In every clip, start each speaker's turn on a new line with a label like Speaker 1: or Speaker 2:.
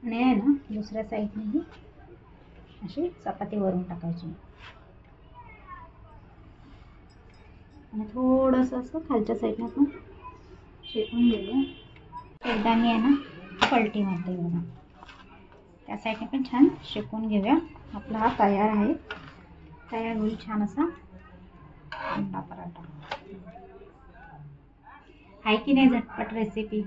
Speaker 1: आणि आहे ना दुसऱ्या साईडनेही अशी चपाती वरून टाकायची आणि थोडंसं असं खालच्या साईडने पण शेकून घेऊया. एकदा मी आहे ना पलटी मारते बघा, त्या साईडने पण छान शेकून घेऊया. आपला हा तयार आहे. तयार होईल छान असा अंडा पराठा. आहे की नाही झटपट रेसिपी.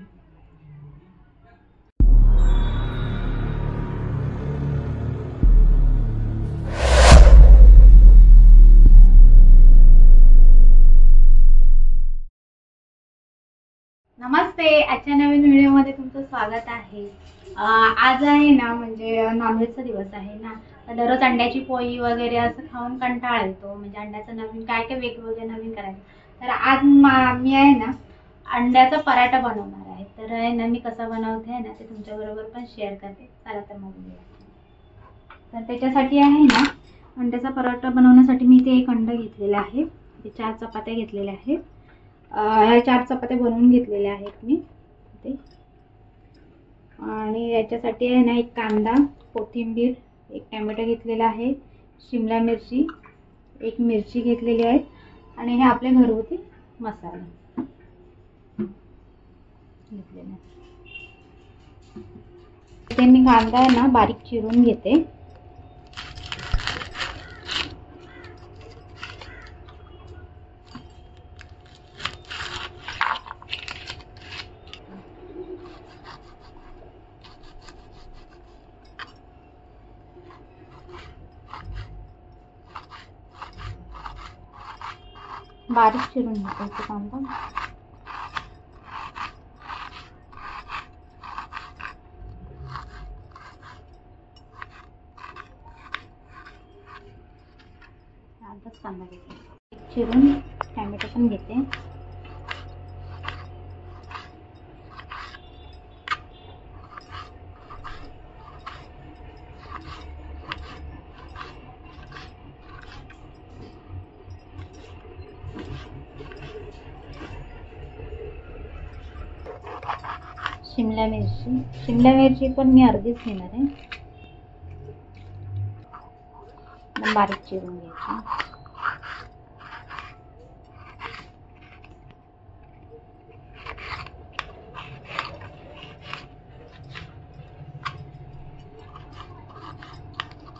Speaker 1: नमस्ते, आजच्या नवीन व्हिडिओमध्ये तुमचं स्वागत आहे. आज आहे ना म्हणजे नॉनव्हेजचा दिवस आहे ना. दररोज अंड्याची पोळी वगैरे असं खाऊन कंटाळा येतो, म्हणजे अंड्याचं नवीन काय काय वेगवेगळे नवीन करायचं. तर आज मी आहे ना अंड्याचा पराठा बनवणार आहे. तर आहे ना मी कसा बनवते आहे ना ते तुमच्याबरोबर पण शेअर करते. चला तर मग तर त्याच्यासाठी आहे ना अंड्याचा पराठा बनवण्यासाठी मी इथे एक अंडं घेतलेलं आहे. 4 चपात्या घेतलेल्या आहेत. ह्या 4 चपात्या बनवून घेतलेल्या आहेत मी ते. आणि याच्यासाठी आहे ना एक कांदा, कोथिंबीर, एक टोमॅटो घेतलेला आहे, शिमला मिरची, एक मिरची घेतलेली आहे आणि हे आपले घरगुती मसाले घेतलेले. ते मी कांदा आहे ना बारीक चिरून घेते. बारीक चिरून घेते कांदा. अर्धाच कांदा घेते. चिरून टोमॅटो पण घेते. शिमला मिरची पण मी अर्धीच घेणार आहे. बारीक चिरून घ्यायची.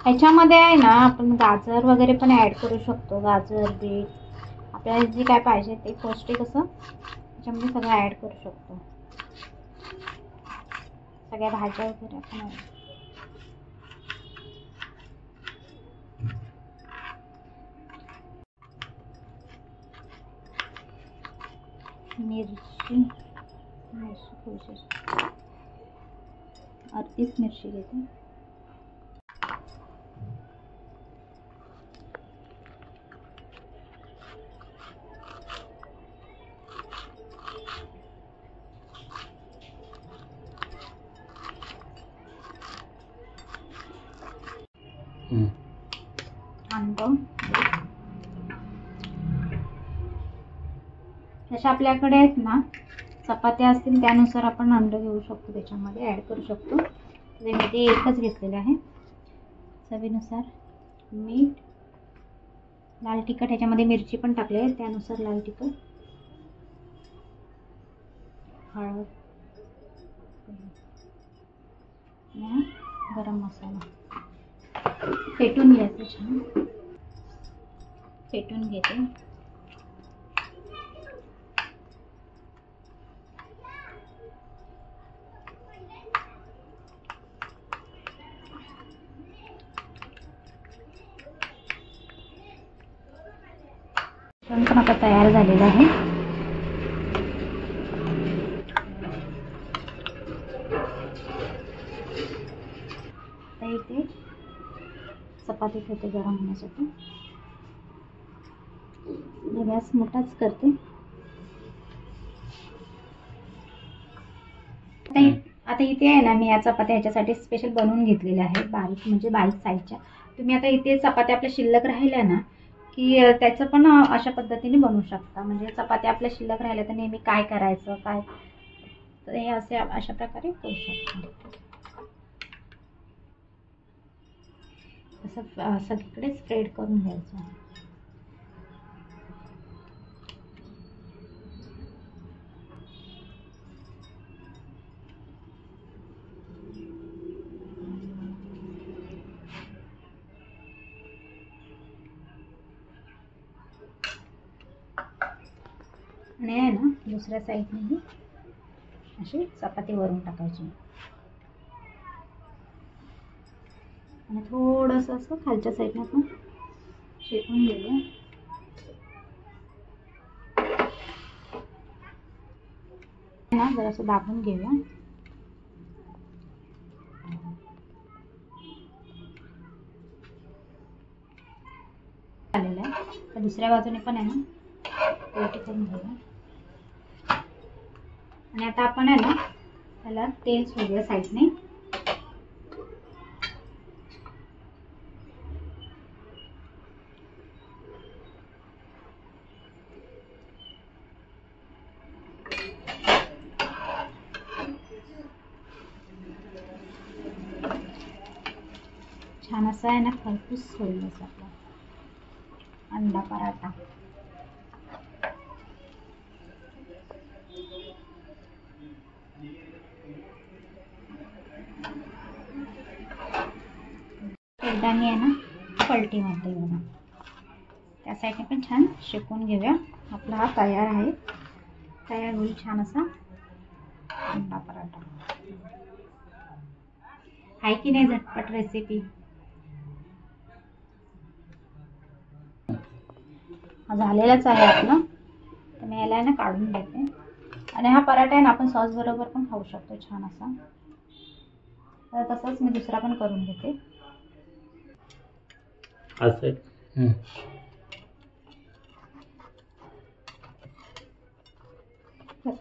Speaker 1: ह्याच्यामध्ये आहे ना आपण गाजर वगैरे पण ऍड करू शकतो. गाजर, बीट आपल्याला जे काय पाहिजे ते पौष्टिक असं त्याच्यामध्ये सगळं ऍड करू शकतो. सगळ्या भाज्या वगैरे आपण मिरची थोडीशी अर्धीच मिरची घेते. अंडं जशा आपल्याकडे आहेत ना चपात्या असतील त्यानुसार आपण अंडं घेऊ शकतो, त्याच्यामध्ये ऍड करू शकतो. मी ते एकच घेतलेलं आहे. चवीनुसार मीठ, लाल तिखट, ह्याच्यामध्ये मिरची पण टाकली आहे त्यानुसार लाल तिखट, हळद, गरम मसाला फेटून घ्यायचं. छान फेटून घेते. पण आता तयार झालेला आहे. आता इथे चपाती ठेवते गरम होण्यासाठी. गॅस मोठाच करते. आता इथे आहे ना मी या चपात्या ह्याच्यासाठी स्पेशल बनवून घेतलेल्या आहेत, बारीक म्हणजे बारीक साईजच्या. तुम्ही आता इथे चपात्या आपल्या शिल्लक राहिल्या ना की त्याचं पण अशा पद्धतीने बनवू शकता. म्हणजे चपात्या आपल्या शिल्लक राहिल्या तर नेहमी काय करायचं काय, तर हे अशा प्रकारे करू शकता. असं सगळीकडे स्प्रेड करून घ्यायचं. आणि आहे ना दुसऱ्या साईडने अशी चपाती वरून टाकायची आणि थोडंसं असं खालच्या साईडने पण शेकून घेऊया. ना जरासं दाबून घेऊया. आलेलं आहे. तर दुसऱ्या बाजूने पण आहे ना उलटी करून घेऊया. आणि आता आपण आहे ना त्याला तेल सोडूया साईडने. छान असा आहे ना खरपूस होईल असा आपला अंडा पराठा. एकदानी आहे ना पलटी मारते बघा. त्या साईडने पण छान शेकून घेऊया. आपला हा तयार आहे. तयार होईल छान असा अंडा पराठा. आहे की नाही झटपट रेसिपी. झालेलाच आहे आपलं. तर मी याला ना काढून घेते. आणि हा पराठा आहे ना आपण सॉस बरोबर पण खाऊ शकतो छान असा. तर तसंच मी दुसरा पण करून घेते.
Speaker 2: असं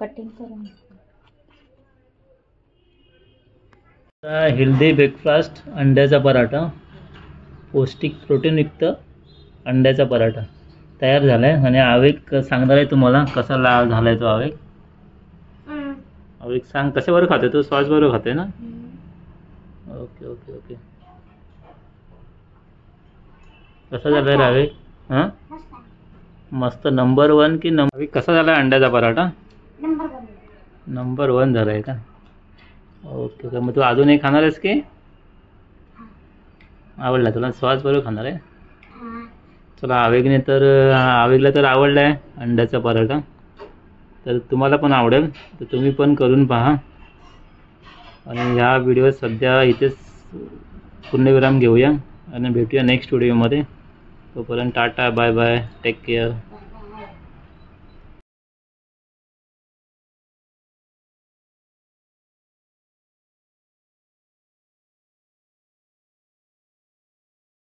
Speaker 1: कटिंग करून
Speaker 2: हेल्दी ब्रेकफास्ट अंड्याचा पराठा, पौष्टिक प्रोटीनयुक्त अंड्याचा पराठा तयार झाला आहे. आणि आवेग सांगणार आहे तुम्हाला कसा झाला आहे तो आवेग. आवेग सांग कशा बरोबर खाते तू. सॉस बरोबर खाते ना. Okay okay okay. कसा झाला रे आवेग. हां मस्त. नंबर 1 की नंबर. कसा झाला अंड्याचा पराठा. नंबर 1 झाला आहे का. Okay okay. मग तू अजून एक खाणार आहेस की. आवडला तुला. सॉस बरोबर खाणार आहे. चला आवेगने तर आवेगला तर आवडला आहे अंड्याचा पराठा. तर तुम्हाला पण आवडेल तर तुम्ही पण करून पहा. आणि ह्या व्हिडिओ सध्या इथेच पूर्णविराम घेऊया आणि भेटूया नेक्स्ट व्हिडिओमध्ये. तोपर्यंत ta ta bye bye. Take care.